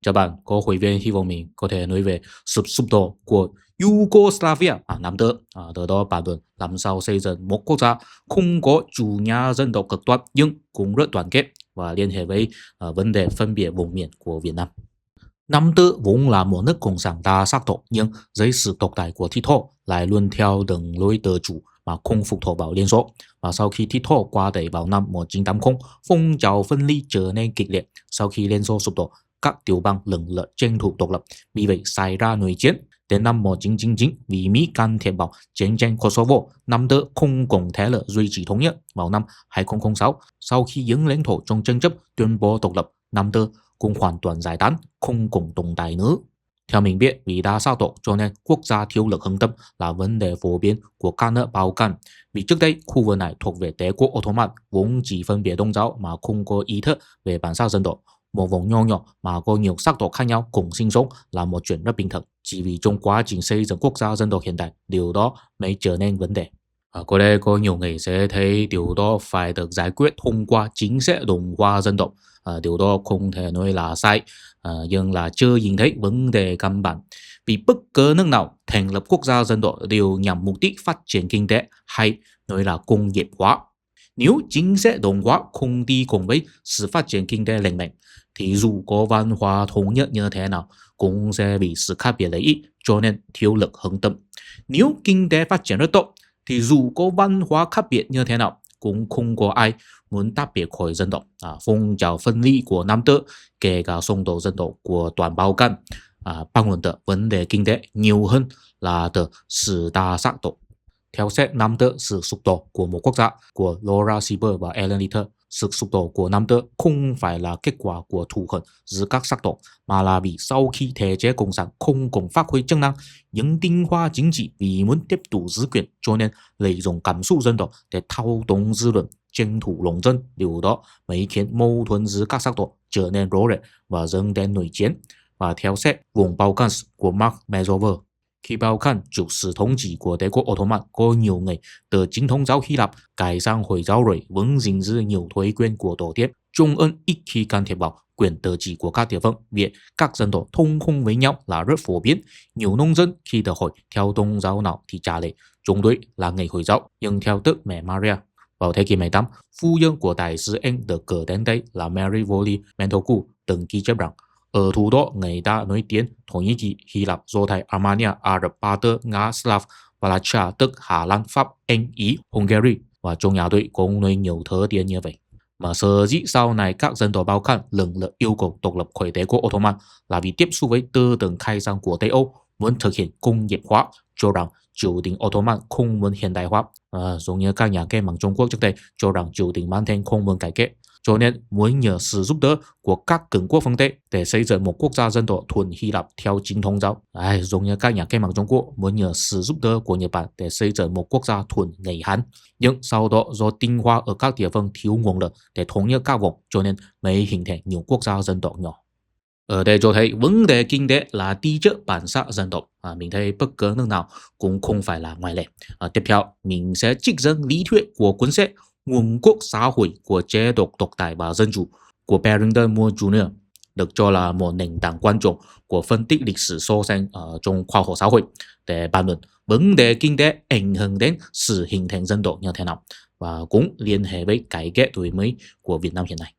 Chào bạn, có hội viên hy vọng mình có thể nói về sự sụp đổ của Yugoslavia năm trước. Từ đó bàn luận làm sao xây dựng một quốc gia không có chủ nghĩa dân tộc cực đoan nhưng cũng rất đoàn kết và liên hệ với vấn đề phân biệt vùng miền của Việt Nam. Nam Tư vốn là một nước cộng sản đa sắc tộc nhưng dưới sự độc tài của Tito lại luôn theo đường lối tự chủ mà không phụ thuộc vào Liên Xô. Và sau khi Tito qua đời vào năm 1980, phong trào phân ly trở nên kịch liệt. Sau khi Liên Xô sụp đổ, các tiểu bang lần lượt tranh thủ độc lập, vì vậy xảy ra nội chiến. Đến năm 1999, vì Mỹ can thiệp vào chiến tranh Kosovo, Nam Tư không còn thể là duy trì thống nhất. Vào năm 2006, sau khi những lãnh thổ trong tranh chấp tuyên bố độc lập, Nam Tư cũng hoàn toàn giải tán, không cùng tồn tại nữa. Theo mình biết, vì đa sắc tộc cho nên quốc gia thiếu lực hưng tâm là vấn đề phổ biến của các nước Balkan. Vì trước đây, khu vực này thuộc về Đế quốc Ottoman, vốn chỉ phân biệt tôn giáo mà không có ý thức về bản sắc dân tộc. Một vùng nho nhỏ mà có nhiều sắc tộc khác nhau cùng sinh sống là một chuyện rất bình thường. Chỉ vì trong quá trình xây dựng quốc gia dân tộc hiện đại, điều đó mới trở nên vấn đề. Ở đây có nhiều người sẽ thấy điều đó phải được giải quyết thông qua chính sách đồng hóa dân tộc. Điều đó không thể nói là sai, nhưng là chưa nhìn thấy vấn đề căn bản. Vì bất cứ nước nào thành lập quốc gia dân tộc đều nhằm mục đích phát triển kinh tế hay nói là công nghiệp hóa. Nếu chính sách đồng hóa không đi cùng với sự phát triển kinh tế lành mạnh, thì dù có văn hóa thống nhất như thế nào cũng sẽ bị sự khác biệt lợi ích, cho nên thiếu lực hướng tâm. Nếu kinh tế phát triển rất tốt, thì dù có văn hóa khác biệt như thế nào cũng không có ai muốn tách biệt khỏi dân tộc. Phong trào phân ly của Nam Tư, kể cả xung đột dân tộc của toàn Balkan, bằng luận từ vấn đề kinh tế nhiều hơn là từ sự đa sắc tộc. Theo xét Nam Tư, sự sụp đổ của một quốc gia của Laura Sieber và Alan Litter, sự sụp đổ của Nam Tư không phải là kết quả của thù hận giữa các sắc tộc, mà là vì sau khi thể chế cộng sản không còn phát huy chức năng, những tinh hoa chính trị vì muốn tiếp tục giữ quyền cho nên lợi dụng cảm xúc dân tộc để thao túng dư luận, tranh thủ lòng dân. Điều đó mới khiến mâu thuẫn giữa các sắc tộc trở nên rõ rệt và dẫn đến nội chiến. Và theo xét vùng Balkans của Mark Mezover, khi Balkan chịu sự thống trị của Đế quốc Ottoman, có nhiều người từ chính thống giáo Hy Lạp cải sang Hồi giáo rồi vẫn gìn giữ nhiều thói quen của tổ tiên. Trung ương ít khi can thiệp vào quyền tự trị của các địa phương, vì các dân tộc thông không với nhau là rất phổ biến. Nhiều nông dân khi được hỏi theo tôn giáo nào thì trả lời chúng tôi là người Hồi giáo, nhưng theo tức mẹ Maria. Vào thế kỷ 18, phu nhân của đại sứ Anh được cử đến đây là Mary Voli Mentoku từng ghi chép rằng ở thủ đô người ta nói tiếng Thổ Nhĩ Kỳ, Hy Lạp, Do Thái, Armenia, Ả Rập, Ba Tư, Nga, Slav và Latvia tức Hà Lan, Pháp, Anh, Ý, Hungary, và trong nhà tôi cũng nói nhiều thứ tiếng như vậy. Mà sở dĩ sau này các dân tộc Balkan lần lượt yêu cầu độc lập khỏi Đế quốc Ottoman là vì tiếp xúc với tư tưởng khai sáng của Tây Âu, muốn thực hiện công nghiệp hóa, cho rằng triều đình Ottoman không muốn hiện đại hóa, giống như các nhà cách mạng Trung Quốc trước đây cho rằng triều đình Man Thanh không muốn cải cách, cho nên muốn nhờ sự giúp đỡ của các cường quốc phương Tây để xây dựng một quốc gia dân tộc thuần Hy Lạp theo chính thống giáo. Giống như các nhà cách mạng Trung Quốc muốn nhờ sự giúp đỡ của Nhật Bản để xây dựng một quốc gia thuần người Hán. Nhưng sau đó do tinh hoa ở các địa phương thiếu nguồn lực để thống nhất các vùng, cho nên mới hình thành nhiều quốc gia dân tộc nhỏ. Ở đây cho thấy vấn đề kinh tế là đi trước bản sắc dân tộc. Mình thấy bất cứ nước nào cũng không phải là ngoại lệ. Tiếp theo, mình sẽ trích dẫn lý thuyết của cuốn sách Nguồn quốc xã hội của chế độ độc tài và dân chủ của Barrington Moore Jr., được cho là một nền tảng quan trọng của phân tích lịch sử so sánh ở trong khoa học xã hội để bàn luận vấn đề kinh tế ảnh hưởng đến sự hình thành dân tộc như thế nào, và cũng liên hệ với cải cách đổi mới của Việt Nam hiện nay.